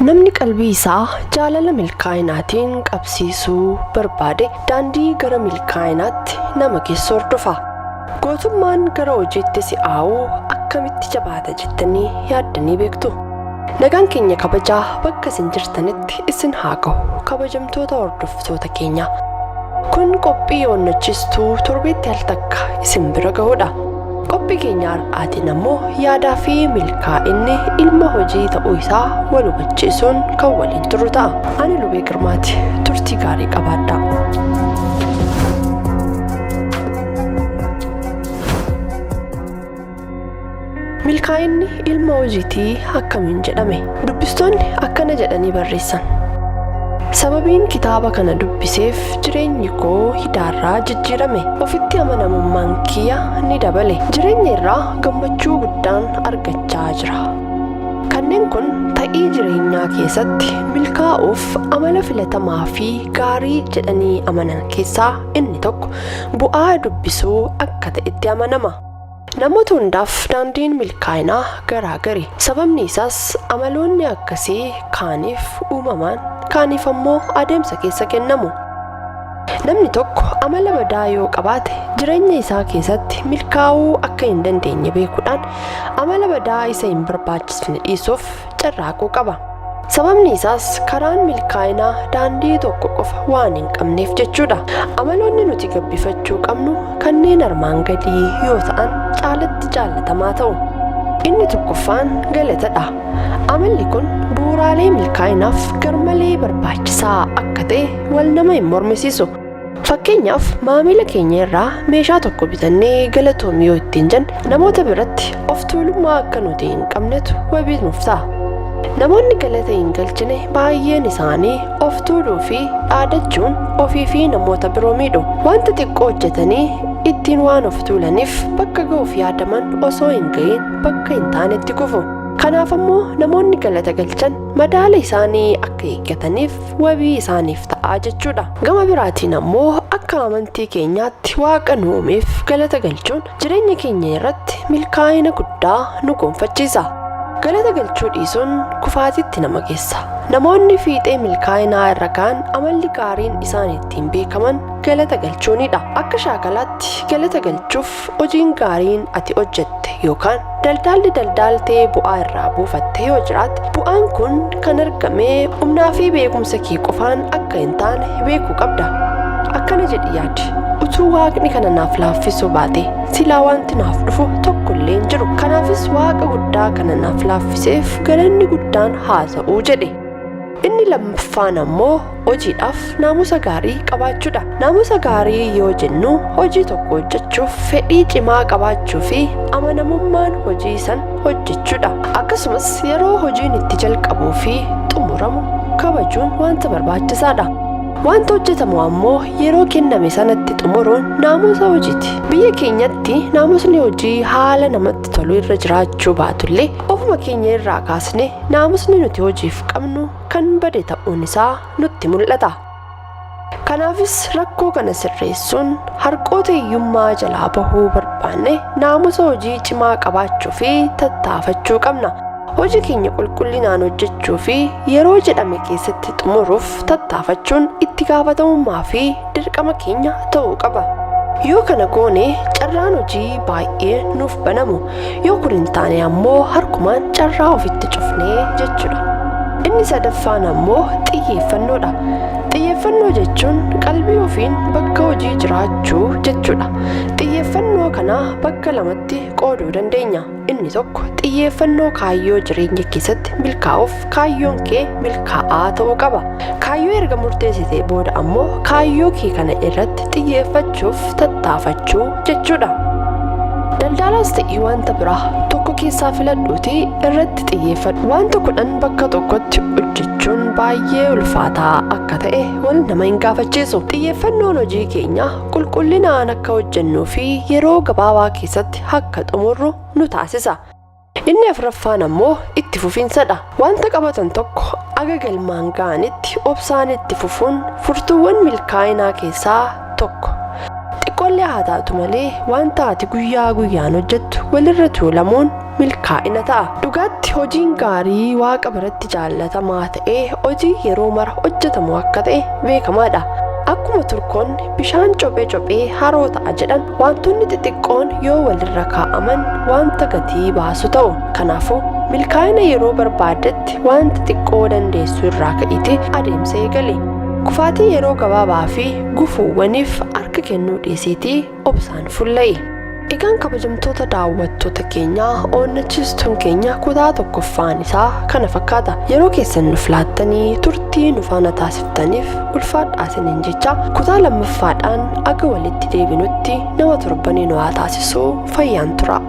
Namni qalbii isaa jaalala milkaa'inaatiin qabsiisuu barbaade daandii gara milkaa'inaatti nama geessu hordofa. Gootummaan gara hojiitti si'aawuu akkamitti jabaata jettanii yaaddanii beektu? Nagaan keenya kabajaa bakka isin jirtanitti isin haa ga'u kabajamtoota hordoftoota keenya. Kun qophii onnachiistuu torbeetti al takka isin bira ga'uudha. Qophii keenya har'aatiin ammoo yaadaa fi milkaa'inni ilma hojii ta'uu isaa wal hubachiisuun kan waliin turu ta'a. Ani Lubee Girmaati. Turtii gaarii qabaadhaa. Milkaa'inni ilma hojiitii akkamiin jedhame? Dubbistoonni akkana jedhanii barreessan. Sababiin kitaaba kana dubbiseef jireenyi koo hidaarraa jijjiirame, ofitti amanamummaan kiyya ni dabale, jireenya irraa gammachuu guddaan argachaa jira. Kanneen kun ta'ii jireenyaa keessatti milkaa'uuf amala filatamaa fi gaarii jedhanii amanan keessaa inni tokko bu'aa dubbisuu akka ta'etti amanama. Namoota hundaaf daandiin milkaa'inaa garaagari. Sababni isaas amaloonni akkasii kaaniif uumamaan, kaaniif ammoo adeemsa keessa kennamu. Namni tokko amala badaa yoo qabaate jireenya isaa keessatti milkaa'uu akka hin dandeenye beekuudhaan amala badaa isa hin barbaachisne dhiisuuf carraaquu qaba. Sababni isaas karaan milkaa'inaa daandii tokko qofa waan hin qabneef jechuudha. Amaloonni nuti gabbifachuu qabnu kanneen armaan gadii yoo ta'an caalatti jaallatamaa ta'u. Inni tokkoffaan galatadha. Amalli kun bu'uuraalee milkaa'inaaf garmalee barbaachisaa akka ta'e wal nama hin mormisiisu. Fakkeenyaaf maamila keenya irraa meeshaa tokko bitannee galatoomii yoo ittiin jenne namoota biratti of tuulummaa akka nuti hin qabnetu wabii nuuf ta'a. Namoonni galata hin galchine baay'een isaanii of tuuluu fi dhaadachuun ofii fi namoota biroo miidhu. Wanta xiqqoo hojjetanii ittiin waan of tuulaniif bakka ga'uuf yaadaman osoo hin ga'iin bakka hin taanetti kufu. Kanaaf ammoo namoonni galata galchan madaala isaanii akka eeggataniif wabii isaaniif ta'a jechuudha. Gama biraatiin ammoo akka amantii keenyaatti waaqa nu uumeef galata galchuun jireenya keenya irratti milkaa'ina guddaa nu gonfachiisa. Galata galchuu dhiisuun kufaatitti nama geessa. Namoonni fiixee milkaa'inaa irra ga'an amalli gaariin isaan ittiin beekaman galata galchuunidha. Akka shaakalaatti galata galchuuf hojiin gaariin ati hojjette yookaan daldaalli daldaaltee bu'aa irraa buufatte yoo jiraatte bu'aan kun kan argame humnaa fi beekumsa kee qofaan akka hin taane beekuu qabda. Akkana jedhi yaadi. Utuu waaqni kana naaf laaffisuu baate silaa wanti naaf dhufu tokkollee hin jiru. Kanaafis waaqa guddaa kana naaf laaffiseef galanni guddaan haa ta'uu jedhe. Inni lammaffaan ammoo hojiidhaaf naamusa gaarii qabaachuudha. Naamusa gaarii yoo jennu hojii tokko hojjechuuf fedhii cimaa qabaachuu fi amanamummaan hojii san hojjechuudha. Akkasumas yeroo hojiin itti jalqabuu fi xumuramu kabajuun wanta barbaachisaadha. Wanta hojjetamu ammoo yeroo kenname sanatti xumuruun naamusa hojiiti. Biyya keenyatti naamusni hojii haala namatti tolu irra jiraachuu baatullee ofuma keenya irraa kaasne naamusni nuti hojiif qabnu kan bade ta'uun isaa nutti mul'ata. Kanaafis rakkoo kana sirreessuun harqoota hiyyummaa jalaa bahuu barbaanne naamusa hojii cimaa qabaachuu fi tattaafachuu qabna. Hojii keenya qulqullinaan hojjechuu fi yeroo jedhame keessatti xumuruuf tattaafachuun itti gaafatamummaa fi dirqama keenya ta'uu qaba. Yoo kana goone carraan hojii baay'ee nuuf banamu. Yoo kun hin taane ammoo harkumaan carraa ofitti cufnee jechuudha. Inni sadaffaan ammoo xiyyeeffannoodha. Xiyyeeffannoo jechuun qalbii ofiin bakka hojii jiraachuu jechuudha. Xiyyeeffannoo kana bakka lamatti qooduu dandeenya. Inni tokko xiyyeeffannoo kaayyoo jireenya keessatti milkaa'uuf kaayyoon kee milkaa'aa ta'uu qaba. Kaayyoo erga murteessitee booda ammoo kaayyoo kee kana irratti xiyyeeffachuuf tattaafachuu jechuudha. Daldalaas ta'ii wanta biraa tokko keessaa filadhuutii irratti xiyyeeffadhu. Wanta kudhan bakka tokkotti hojjechuun baay'ee ulfaataa akka ta'e wal nama hin gaafachiisu. Xiyyeeffannoon hojii keenya qulqullinaan akka hojjennuu fi yeroo gabaabaa keessatti akka xumurru nu taasisa. Inni afuraffaan ammoo itti fufiinsadha. Wanta qabatan tokko aga galmaan ga'anitti obsaan itti fufuun furtuuwwan milkaa'inaa keessaa tokko. xiqqoollee haa taatu malee wanta ati guyyaa guyyaan hojjettu walirra tuulamuun milkaa'ina ta'a. Dhugaatti hojiin gaarii waaqa biratti jaallatamaa ta'ee hojii yeroo mara hojjetamu akka ta'e beekamaadha. Akkuma turkoonni bishaan cophee haroo ta'a jedhan wantoonni xixiqqoon yoo walirra kaa'aman wanta gatii baasu ta'u. Kanaafuu milkaa'ina yeroo barbaadetti wanta xiqqoo dandeessu irraa ka'ite adeemsa eegali. Kufaatii yeroo gabaabaa fi gufuuwwaniif harka kennuu dhiisiitii obsaan fulla'i. Egaan kabajamtoota daawwattoota keenyaa onnachiistuun keenya kutaa tokkoffaan isaa kana fakkaata. Yeroo keessan nuuf laattanii turtii nu faana taasiftaniif ulfaadhaa isiniin jecha kutaa lammaffaadhaan akka walitti deebinutti nama torbanii nu haa taasisuu fayyaan tura.